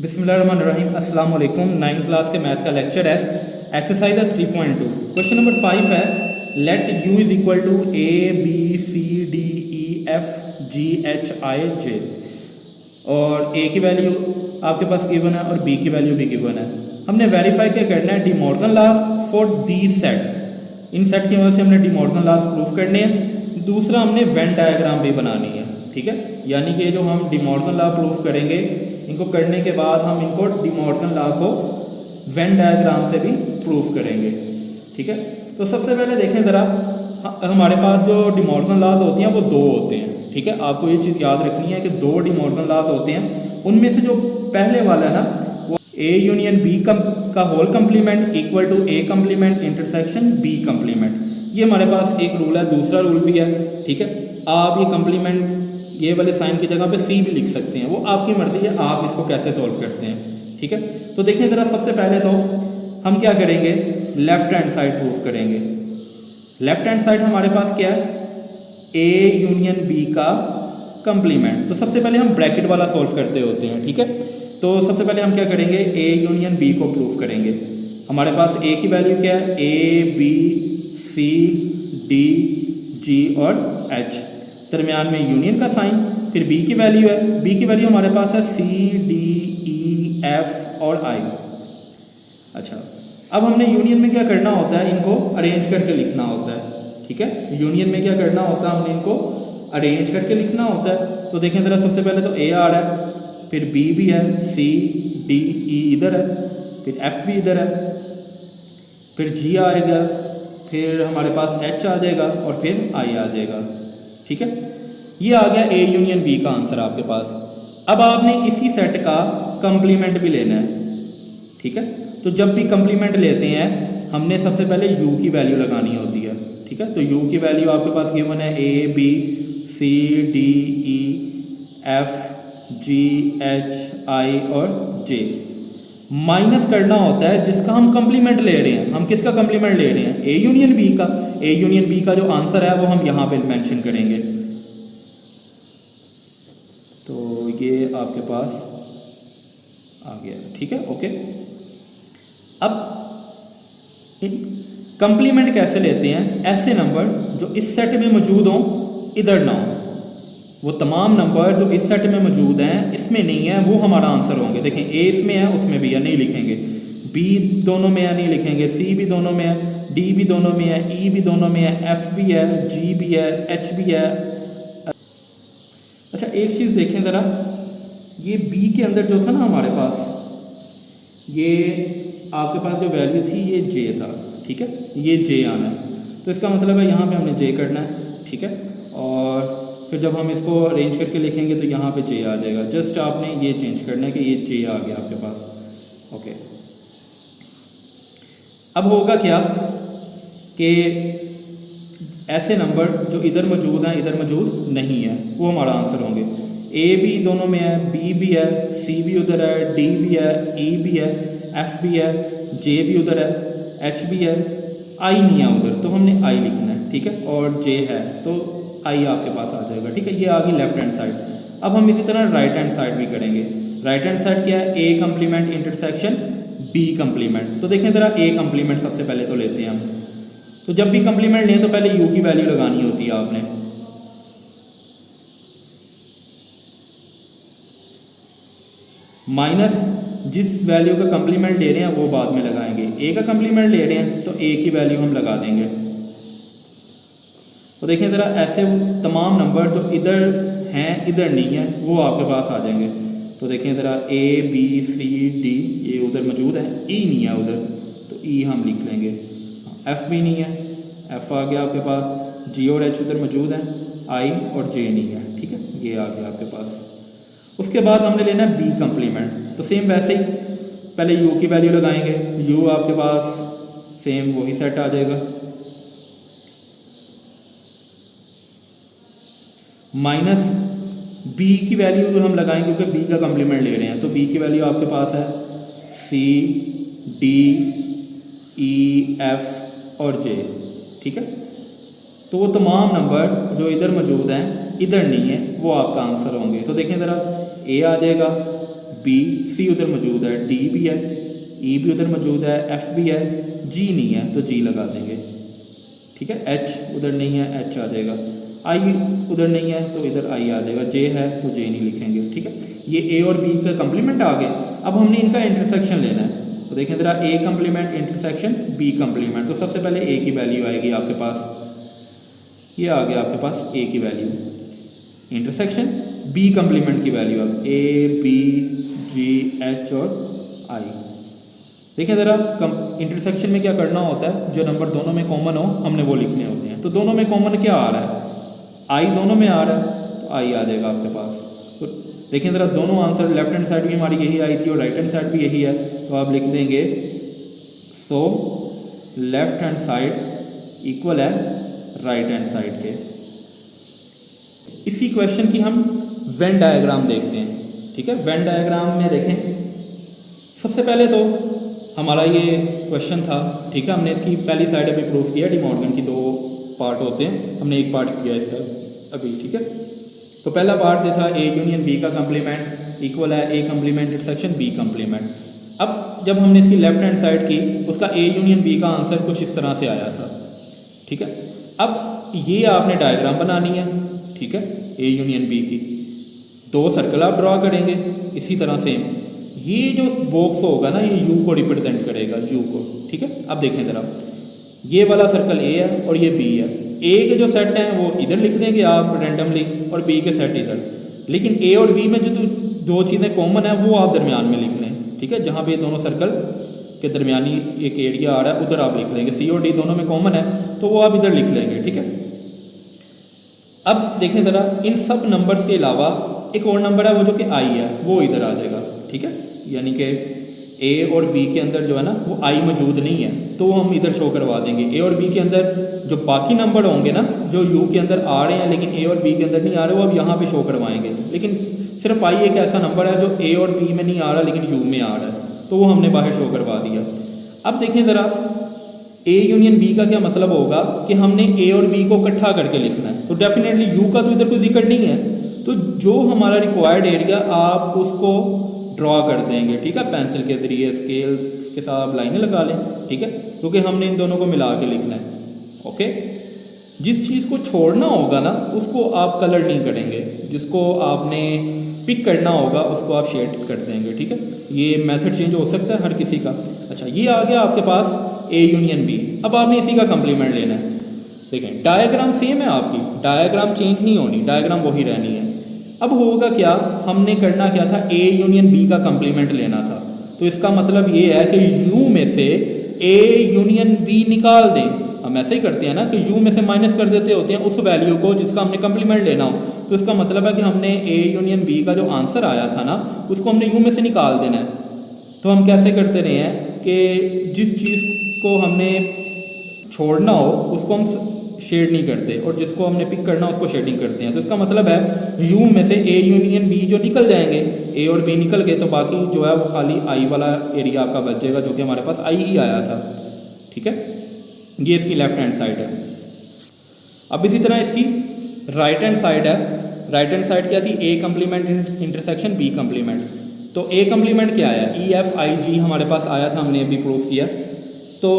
बिस्मिल्लाहिर्रहमानिर्रहीम। अस्सलाम वालेकुम। 9th क्लास के मैथ का लेक्चर है। एक्सरसाइज है 3.2। क्वेश्चन नंबर 5 है, let u is equal to A B C D E F G H I J. और a की वैल्यू आपके पास गिवन है और b की वैल्यू भी गिवन है। हमने वेरीफाई क्या करना है, De Morgan laws for the set. इन सेट की वजह से हमने डी मॉर्गन लॉज प्रूफ करने हैं। दूसरा हमने वेन डायग्राम भी बनानी है, ठीक है। यानी कि जो हम डी मॉर्गन लॉ प्रूफ करेंगे, इनको करने के बाद हम इनको डी मॉर्गन लॉ को वेन डायग्राम से भी प्रूफ करेंगे, ठीक है। तो सबसे पहले देखें ज़रा, हमारे पास जो डी मॉर्गन लॉज होती हैं वो दो होते हैं, ठीक है। आपको ये चीज़ याद रखनी है कि दो डी मॉर्गन लॉज होते हैं। उनमें से जो पहले वाला है ना, वो ए यूनियन बी का whole complement equal to A complement intersection B complement. ये हमारे पास एक रूल है। दूसरा रूल भी है, ठीक है। आप ये कम्प्लीमेंट ये वाले साइन की जगह पे सी भी लिख सकते हैं, वो आपकी मर्जी है आप इसको कैसे सॉल्व करते हैं, ठीक है। तो देखिए ज़रा, सबसे पहले तो हम क्या करेंगे, लेफ्ट हैंड साइड प्रूफ करेंगे। लेफ्ट हैंड साइड हमारे पास क्या है, ए यूनियन बी का कंप्लीमेंट। तो सबसे पहले हम ब्रैकेट वाला सॉल्व करते होते हैं, ठीक है। तो सबसे पहले हम क्या करेंगे, ए यूनियन बी को प्रूफ करेंगे। हमारे पास ए की वैल्यू क्या है, A B C D G और एच, दरमियान में यूनियन का साइन। फिर बी की वैल्यू है, बी की वैल्यू हमारे पास है सी डी ई एफ और आई। अच्छा, अब हमने यूनियन में क्या करना होता है, इनको अरेंज करके लिखना होता है, ठीक है। यूनियन में क्या करना होता है, हमने इनको अरेंज करके लिखना होता है। तो देखें ज़रा, सबसे पहले तो ए आ रहा है, फिर बी भी है, सी डी ई इधर है, फिर एफ भी इधर है, फिर जी आएगा, फिर हमारे पास एच आ जाएगा और फिर आई आ जाएगा, ठीक है। ये आ गया ए यूनियन बी का आंसर आपके पास। अब आपने इसी सेट का कंप्लीमेंट भी लेना है, ठीक है। तो जब भी कंप्लीमेंट लेते हैं, हमने सबसे पहले यू की वैल्यू लगानी होती है, ठीक है। तो यू की वैल्यू आपके पास गिवन है A B C D E F G H I और जे। माइनस करना होता है जिसका हम कंप्लीमेंट ले रहे हैं। हम किसका कंप्लीमेंट ले रहे हैं, ए यूनियन बी का। ए यूनियन बी का जो आंसर है वो हम यहाँ पे मेंशन करेंगे। तो ये आपके पास आ गया, ठीक है, ओके। अब कंप्लीमेंट कैसे लेते हैं, ऐसे नंबर जो इस सेट में मौजूद हों इधर ना हो। वो तमाम नंबर जो इस सेट में मौजूद हैं इसमें नहीं है, वो हमारा आंसर होंगे। देखें, ए इसमें है, उसमें भी है, नहीं लिखेंगे। बी दोनों में है, नहीं लिखेंगे। सी भी दोनों में है, डी भी दोनों में है, ई भी दोनों में है, एफ भी है, जी भी है, एच भी है। अच्छा, एक चीज़ देखें ज़रा, ये बी के अंदर जो था ना हमारे पास, ये आपके पास जो वैल्यू थी ये जे था, ठीक है। ये जे आना है, तो इसका मतलब है यहाँ पे हमने जे करना है, ठीक है। और फिर जब हम इसको अरेंज करके लिखेंगे तो यहाँ पे जे आ जाएगा। जस्ट आपने ये चेंज करना है कि ये जे आ गया आपके पास, ओके। अब होगा क्या कि ऐसे नंबर जो इधर मौजूद हैं इधर मौजूद नहीं है, वो हमारा आंसर होंगे। ए भी दोनों में है, बी भी है, सी भी उधर है, डी भी है, ई भी है, एफ भी है, जे भी उधर है, एच भी है, आई नहीं है उधर, तो हमने आई लिखना है, ठीक है। और जे है तो आई आपके पास आ जाएगा, ठीक है। ये आ गई लेफ्ट हैंड साइड। अब हम इसी तरह राइट हैंड साइड भी करेंगे। राइट हैंड साइड क्या है, A complement intersection B complement. तो देखें ज़रा, ए कम्प्लीमेंट सबसे पहले तो लेते हैं हम। तो जब भी कम्प्लीमेंट लें तो पहले यू की वैल्यू लगानी होती है आपने। माइनस जिस वैल्यू का कंप्लीमेंट ले रहे हैं वो बाद में लगाएंगे। ए का कंप्लीमेंट ले रहे हैं तो ए की वैल्यू हम लगा देंगे। तो देखें ज़रा, ऐसे तमाम नंबर जो इधर हैं इधर नहीं है वो आपके पास आ जाएंगे। तो देखें ज़रा, ए बी सी डी ये उधर मौजूद है, ई नहीं है उधर, तो ई हम लिख लेंगे। एफ भी नहीं है, एफ आ गया आपके पास। जी और एच उधर मौजूद है, आई और जे नहीं है, ठीक है। ये आ गया आपके पास। उसके बाद हमने लेना है बी कम्प्लीमेंट। तो सेम वैसे ही पहले यू की वैल्यू लगाएंगे। यू आपके पास सेम वही सेट आ जाएगा, माइनस बी की वैल्यू हम लगाएंगे क्योंकि बी का कम्प्लीमेंट ले रहे हैं। तो बी की वैल्यू आपके पास है सी डी ई एफ और जे, ठीक है। तो वो तमाम नंबर जो इधर मौजूद हैं इधर नहीं है वो आपका आंसर होंगे। तो देखें ज़रा, ए आ जाएगा, बी, सी उधर मौजूद है, डी भी है, ई भी उधर मौजूद है, एफ भी है, जी नहीं है तो जी लगा देंगे, ठीक है। एच उधर नहीं है, एच आ जाएगा, आई उधर नहीं है तो इधर आई आ जाएगा, जे है तो जे नहीं लिखेंगे, ठीक है। ये ए और बी का कंप्लीमेंट आ गए। अब हमने इनका इंटरसेक्शन लेना है, तो देखें ज़रा, ए कंप्लीमेंट इंटरसेक्शन बी कंप्लीमेंट, तो सबसे पहले ए की वैल्यू आएगी आपके पास, ये आ गया आपके पास ए की वैल्यू, इंटरसेक्शन बी कंप्लीमेंट की वैल्यू अब ए बी जी एच और आई। देखिए ज़रा, इंटरसेक्शन में क्या करना होता है, जो नंबर दोनों में कॉमन हो हमने वो लिखने होते हैं। तो दोनों में कॉमन क्या आ रहा है, आई दोनों में आ रहा है, तो आई आ जाएगा आपके पास। तो देखिए ज़रा, दोनों आंसर लेफ्ट हैंड साइड भी हमारी यही आई थी और राइट हैंड साइड भी यही है, तो आप लिख देंगे so left hand side equal है राइट हैंड साइड के। इसी क्वेश्चन की हम वेन डायग्राम देखते हैं, ठीक है। वेन डायग्राम में देखें, सबसे पहले तो हमारा ये क्वेश्चन था, ठीक है, हमने इसकी पहली साइड अभी प्रूफ किया, डी मॉर्गन की 2 पार्ट होते हैं, हमने एक पार्ट किया इसका अभी, ठीक है। तो पहला पार्ट ये था ए यूनियन बी का कंप्लीमेंट इक्वल है A complement intersection B complement. अब जब हमने इसकी लेफ्ट हैंड साइड की, उसका ए यूनियन बी का आंसर कुछ इस तरह से आया था, ठीक है। अब ये आपने डायग्राम बनानी है, ठीक है, ए यूनियन बी की 2 सर्कल आप ड्रॉ करेंगे इसी तरह सेम। ये जो बॉक्स होगा ना, ये यू को रिप्रेजेंट करेगा, यू को, ठीक है। अब देखें ज़रा, ये वाला सर्कल ए है और ये बी है, ए के जो सेट हैं वो इधर लिख देंगे आप रेंडमली और बी के सेट इधर, लेकिन ए और बी में जो 2 चीज़ें कॉमन है वो आप दरमियान में लिख लें, ठीक है। जहाँ पे दोनों सर्कल के दरमियानी एक एरिया आ रहा है उधर आप लिख लेंगे, सी और डी दोनों में कॉमन है तो वो आप इधर लिख लेंगे, ठीक है। अब देखें ज़रा, इन सब नंबर्स के अलावा एक और नंबर है वो जो कि आई है, वो इधर आ जाएगा, ठीक है। यानी कि ए और बी के अंदर जो है ना वो आई मौजूद नहीं है, तो वो हम इधर शो करवा देंगे। ए और बी के अंदर जो बाकी नंबर होंगे ना, जो यू के अंदर आ रहे हैं लेकिन ए और बी के अंदर नहीं आ रहे, वो अब यहाँ पे शो करवाएंगे। लेकिन सिर्फ आई एक ऐसा नंबर है जो ए और बी में नहीं आ रहा लेकिन यू में आ रहा है, तो वो हमने बाहर शो करवा दिया। अब देखें ज़रा, ए यूनियन बी का क्या मतलब होगा कि हमने ए और बी को इकट्ठा करके लिखना है, तो डेफिनेटली यू का तो इधर कोई जिक्र नहीं है, तो जो हमारा रिक्वायर्ड एरिया आप उसको ड्रॉ कर देंगे, ठीक है, पेंसिल के जरिए, स्केल के साथ आप लाइनें लगा लें, ठीक है, क्योंकि हमने इन दोनों को मिला के लिखना है, ओके। जिस चीज़ को छोड़ना होगा ना उसको आप कलर नहीं करेंगे, जिसको आपने पिक करना होगा उसको आप शेड कर देंगे, ठीक है। ये मेथड चेंज हो सकता है हर किसी का। अच्छा, ये आ गया आपके पास ए यूनियन बी। अब आपने इसी का कंप्लीमेंट लेना है। देखें, डायग्राम सेम है आपकी, डायग्राम चेंज नहीं होनी, डायग्राम वही रहनी है। अब होगा क्या, हमने करना क्या था, ए यूनियन बी का कंप्लीमेंट लेना था, तो इसका मतलब ये है कि यू में से ए यूनियन बी निकाल दें। हम ऐसे ही करते हैं ना कि यू में से माइनस कर देते होते हैं उस वैल्यू को जिसका हमने कंप्लीमेंट लेना हो, तो इसका मतलब है कि हमने ए यूनियन बी का जो आंसर आया था ना उसको हमने यू में से निकाल देना है। तो हम कैसे करते रहे हैं कि जिस चीज़ को हमने छोड़ना हो उसको हम शेड नहीं करते और जिसको हमने पिक करना उसको शेडिंग करते हैं। तो इसका मतलब है यू में से ए यूनियन बी जो निकल जाएंगे, ए और बी निकल गए, तो बाकी जो है वो खाली आई वाला एरिया आपका बच जाएगा जो कि हमारे पास आई ही आया था, ठीक है। ये इसकी लेफ्ट हैंड साइड है। अब इसी तरह इसकी राइट हैंड साइड है। राइट हैंड साइड क्या थी, ए कंप्लीमेंट इंटरसेक्शन बी कंप्लीमेंट। तो ए कंप्लीमेंट क्या आया, ई एफ आई जी हमारे पास आया था, हमने अभी प्रूफ किया। तो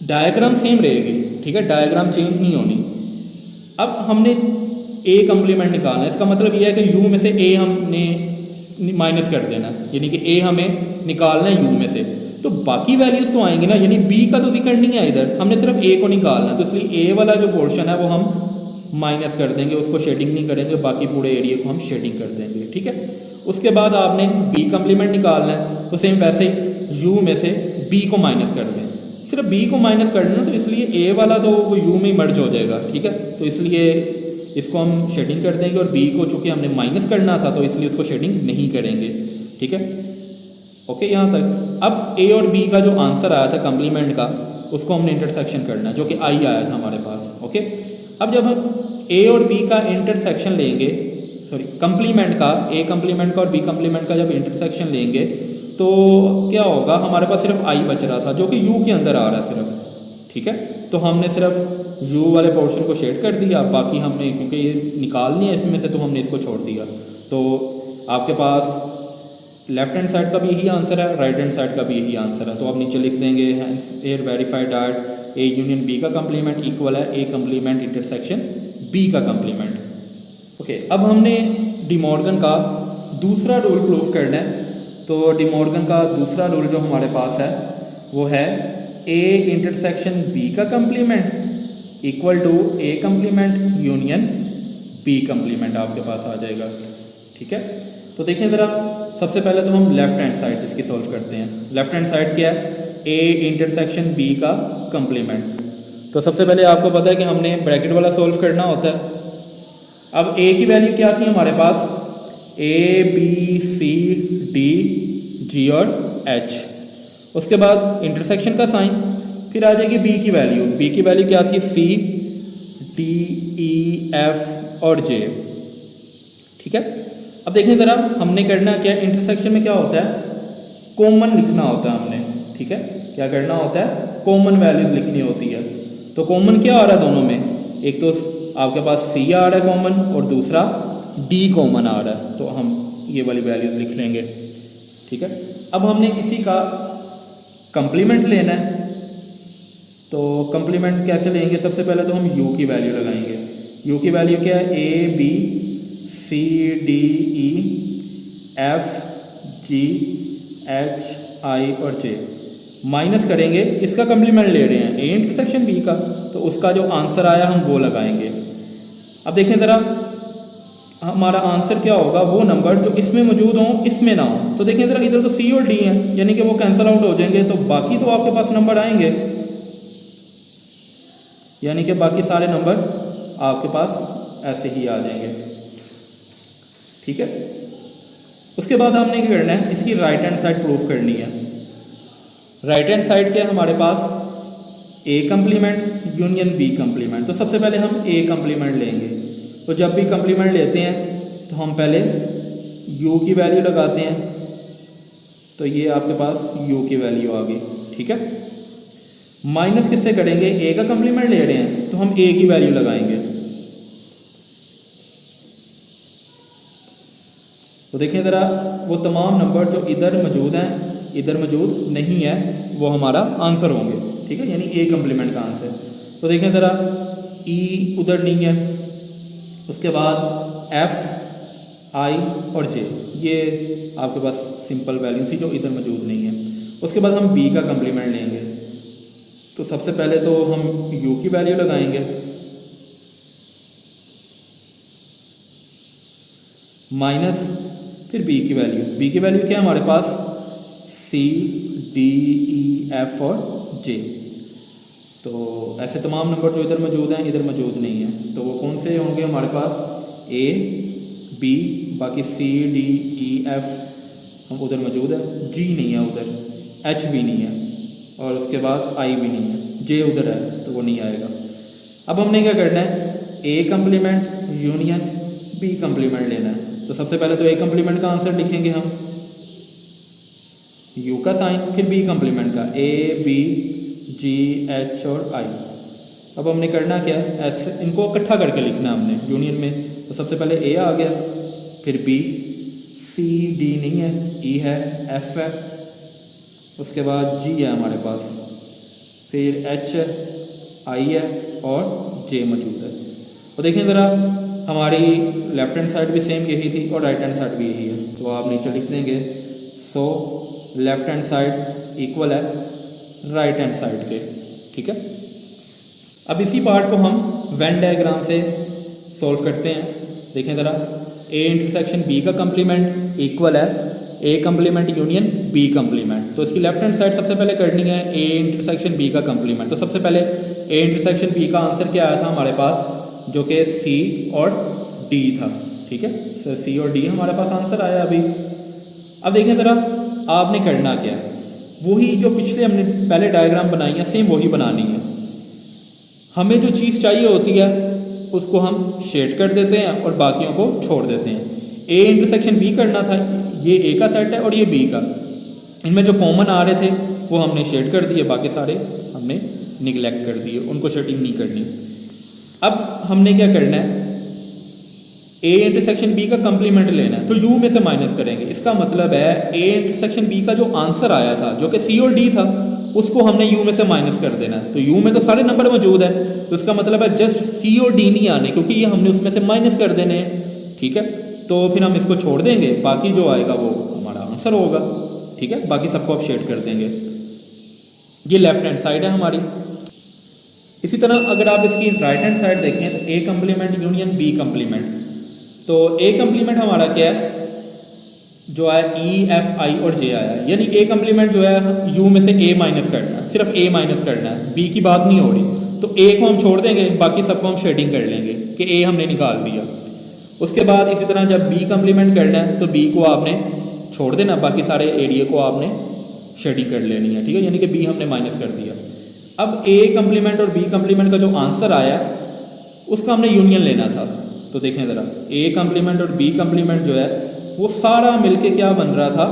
डायग्राम सेम रहेगी, ठीक है, डायग्राम चेंज नहीं होनी। अब हमने ए कंप्लीमेंट निकालना है, इसका मतलब यह है कि यू में से ए हमने माइनस कर देना, यानी कि ए हमें निकालना है यू में से, तो बाकी वैल्यूज तो आएंगी ना, यानी बी का तो जिक्र नहीं है इधर, हमने सिर्फ ए को निकालना है, तो इसलिए ए वाला जो पोर्शन है वो हम माइनस कर देंगे, उसको शेडिंग नहीं करेंगे, बाकी पूरे एरिया को हम शेडिंग कर देंगे, ठीक है। उसके बाद आपने बी कंप्लीमेंट निकालना है, तो सेम वैसे ही यू में से बी को माइनस कर दें, सिर्फ बी को माइनस करना, तो इसलिए ए वाला तो वो यू में मर्ज हो जाएगा, ठीक है। तो इसलिए इसको हम शेडिंग कर देंगे और बी को चूँकि हमने माइनस करना था तो इसलिए उसको शेडिंग नहीं करेंगे, ठीक है, ओके, यहाँ तक। अब ए और बी का जो आंसर आया था कंप्लीमेंट का उसको हमने इंटरसेक्शन करना है, जो कि आई आया था हमारे पास, ओके। अब जब हम ए और बी का इंटरसेक्शन लेंगे, सॉरी कंप्लीमेंट का, ए कंप्लीमेंट का और बी कंप्लीमेंट का जब इंटरसेक्शन लेंगे तो क्या होगा, हमारे पास सिर्फ आई बच रहा था जो कि यू के अंदर आ रहा है सिर्फ, ठीक है। तो हमने सिर्फ यू वाले पोर्शन को शेड कर दिया, बाकी हमने क्योंकि ये निकालनी है इसमें से तो हमने इसको छोड़ दिया। तो आपके पास लेफ्ट हैंड साइड का भी यही आंसर है, राइट हैंड साइड का भी यही आंसर है। तो आप नीचे लिख देंगे here verified that A union B का कंप्लीमेंट इक्वल है ए कंप्लीमेंट इंटरसेक्शन बी का कंप्लीमेंट। ओके, अब हमने डी मॉर्गन का दूसरा रूल प्रूफ करना है। तो डी मॉर्गन का दूसरा रूल जो हमारे पास है वो है ए इंटरसेक्शन बी का complement equal to A complement union B complement आपके पास आ जाएगा। ठीक है, तो देखिए ज़रा, सबसे पहले तो हम लेफ्ट हैंड साइड इसकी सॉल्व करते हैं। लेफ्ट हैंड साइड क्या है? ए इंटरसेक्शन बी का कंप्लीमेंट। तो सबसे पहले आपको पता है कि हमने ब्रैकेट वाला सॉल्व करना होता है। अब ए की वैल्यू क्या थी हमारे पास? ए बी सी डी जी और एच। उसके बाद इंटरसेक्शन का साइन, फिर आ जाएगी बी की वैल्यू। बी की वैल्यू क्या थी? सी डी ई एफ और जे। ठीक है, अब देखिए ज़रा, हमने करना क्या है, इंटरसेक्शन में क्या होता है? कॉमन लिखना होता है हमने। ठीक है, क्या करना होता है? कॉमन वैल्यूज लिखनी होती है। तो कॉमन क्या आ रहा है दोनों में? एक तो आपके पास सी आ रहा है कॉमन और दूसरा डी कॉमन आ रहा है, तो हम ये वाली वैल्यूज लिख लेंगे। ठीक है, अब हमने इसी का कंप्लीमेंट लेना है। तो कंप्लीमेंट कैसे लेंगे? सबसे पहले तो हम यू की वैल्यू लगाएंगे। यू की वैल्यू क्या है? A B C D E F G H I और जे माइनस करेंगे, किसका कंप्लीमेंट ले रहे हैं? ए इंटरसेक्शन बी का, तो उसका जो आंसर आया हम वो लगाएंगे। अब देखें ज़रा, हमारा आंसर क्या होगा? वो नंबर जो इसमें मौजूद हों इसमें ना हो। तो देखें ज़रा, इधर तो सी और डी हैं, यानी कि वो कैंसिल आउट हो जाएंगे, तो बाकी तो आपके पास नंबर आएंगे, यानी कि बाकी सारे नंबर आपके पास ऐसे ही आ जाएंगे। ठीक है, उसके बाद हमने क्या करना है? इसकी राइट हैंड साइड प्रूफ करनी है। राइट हैंड साइड क्या है हमारे पास? ए कंप्लीमेंट यूनियन बी कंप्लीमेंट। तो सबसे पहले हम ए कंप्लीमेंट लेंगे। तो जब भी कंप्लीमेंट लेते हैं तो हम पहले यू की वैल्यू लगाते हैं। तो ये आपके पास यू की वैल्यू आ गई। ठीक है, माइनस किससे करेंगे? ए का कंप्लीमेंट ले रहे हैं तो हम ए की वैल्यू लगाएंगे। तो देखिए ज़रा, वो तमाम नंबर जो इधर मौजूद हैं इधर मौजूद नहीं है, वो हमारा आंसर होंगे। ठीक है, यानी ए कंप्लीमेंट का आंसर। तो देखें ज़रा, ई उधर नहीं है, उसके बाद एफ आई और जे, ये आपके पास सिंपल वैल्यू थी जो इधर मौजूद नहीं है। उसके बाद हम बी का कंप्लीमेंट लेंगे। तो सबसे पहले तो हम यू की वैल्यू लगाएंगे, माइनस फिर बी की वैल्यू। बी की वैल्यू क्या है हमारे पास? सी डी ई एफ और जे। तो ऐसे तमाम नंबर जो इधर मौजूद हैं इधर मौजूद नहीं है, तो वो कौन से होंगे हमारे पास? ए बी, बाकी सी डी ई एफ हम उधर मौजूद है, जी नहीं है उधर, एच भी नहीं है और उसके बाद आई भी नहीं है, जे उधर है तो वो नहीं आएगा। अब हमने क्या करना है? A complement union B complement लेना है। तो सबसे पहले तो ए कंप्लीमेंट का आंसर लिखेंगे हम, यू का साइन, फिर बी कंप्लीमेंट का, ए बी जी एच और आई। अब हमने करना क्या है? ऐसे इनको इकट्ठा करके लिखना है हमने यूनियन में। तो सबसे पहले ए आ गया, फिर बी, सी डी नहीं है, ई है, एफ है, उसके बाद जी है हमारे पास, फिर एच है, आई है और जे मौजूद है। तो देखें ज़रा, हमारी लेफ्ट हैंड साइड भी सेम यही थी और राइट हैंड साइड भी यही है। तो आप नीचे लिख देंगे, so left hand side equal है राइट हैंड साइड के। ठीक है, अब इसी पार्ट को हम वेन डायग्राम से सॉल्व करते हैं। देखें ज़रा, ए इंटरसेक्शन बी का कंप्लीमेंट इक्वल है A complement union B complement. तो इसकी लेफ्ट हैंड साइड सबसे पहले करनी है ए इंटरसेक्शन बी का कंप्लीमेंट। तो सबसे पहले ए इंटरसेक्शन बी का आंसर क्या आया था हमारे पास? जो कि सी और डी था। ठीक है, सो सी और डी हमारे पास आंसर आया अभी। अब देखें ज़रा, आपने करना क्या है? वही जो पिछले हमने पहले डायग्राम बनाई है सेम वही बनानी है। हमें जो चीज़ चाहिए होती है उसको हम शेड कर देते हैं और बाकियों को छोड़ देते हैं। ए इंटरसेक्शन बी करना था, ये ए का सेट है और ये बी का। इनमें जो कॉमन आ रहे थे वो हमने शेड कर दिए, बाकी सारे हमने निगलेक्ट कर दिए, उनको शेडिंग नहीं करनी। अब हमने क्या करना है? ए इंटरसेक्शन बी का कंप्लीमेंट लेना है तो यू में से माइनस करेंगे। इसका मतलब है ए इंटरसेक्शन बी का जो आंसर आया था जो कि सी और डी था उसको हमने यू में से माइनस कर देना है। तो यू में तो सारे नंबर मौजूद है तो इसका मतलब है जस्ट सी और डी नहीं आने क्योंकि ये हमने उसमें से माइनस कर देने हैं। ठीक है, तो फिर हम इसको छोड़ देंगे, बाकी जो आएगा वो हमारा आंसर होगा। ठीक है, बाकी सबको आप शेड कर देंगे। ये लेफ्ट हैंड साइड है हमारी। इसी तरह अगर आप इसकी राइट हैंड साइड देखें तो ए कंप्लीमेंट यूनियन बी कंप्लीमेंट। तो ए कंप्लीमेंट हमारा क्या है, जो है ई एफ आई और जे आया है, यानी ए कंप्लीमेंट जो है यू में से ए माइनस करना है, सिर्फ ए माइनस करना है, बी की बात नहीं हो रही। तो ए को हम छोड़ देंगे, बाकी सबको हम शेडिंग कर लेंगे कि ए हमने निकाल दिया। उसके बाद इसी तरह जब बी कंप्लीमेंट करना है तो बी को आपने छोड़ देना, बाकी सारे एरिया को आपने शेडिंग कर लेनी है। ठीक है, यानी कि बी हमने माइनस कर दिया। अब ए कंप्लीमेंट और बी कंप्लीमेंट का जो आंसर आया उसका हमने यूनियन लेना था। तो देखें ज़रा, ए कंप्लीमेंट और बी कंप्लीमेंट जो है वो सारा मिलके क्या बन रहा था,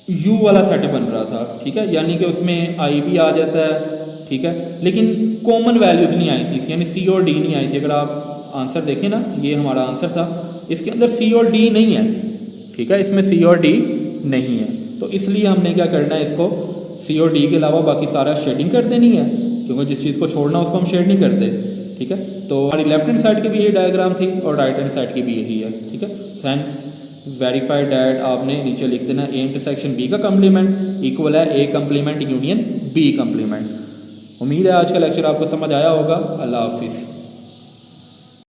यू वाला सेट बन रहा था। ठीक है, यानी कि उसमें आई भी आ जाता है। ठीक है, लेकिन कॉमन वैल्यूज़ नहीं आई थी, यानी सी और डी नहीं आई थी। अगर आप आंसर देखें ना, ये हमारा आंसर था, इसके अंदर सी और डी नहीं है। ठीक है, इसमें सी और डी नहीं है, तो इसलिए हमने क्या करना है, इसको सी और डी के अलावा बाकी सारा शेडिंग कर देनी है, क्योंकि जिस चीज़ को छोड़ना उसको हम शेड नहीं करते। ठीक है, तो हमारी लेफ्ट हैंड साइड की भी ये डायग्राम थी और राइट हैंड साइड की भी यही है। ठीक है, सैन वेरीफाइड डैट आपने नीचे लिख देना ए इंटरसेक्शन बी का कंप्लीमेंट इक्वल है A complement union B complement. उम्मीद है आज का लेक्चर आपको समझ आया होगा। अल्लाह हाफिज़।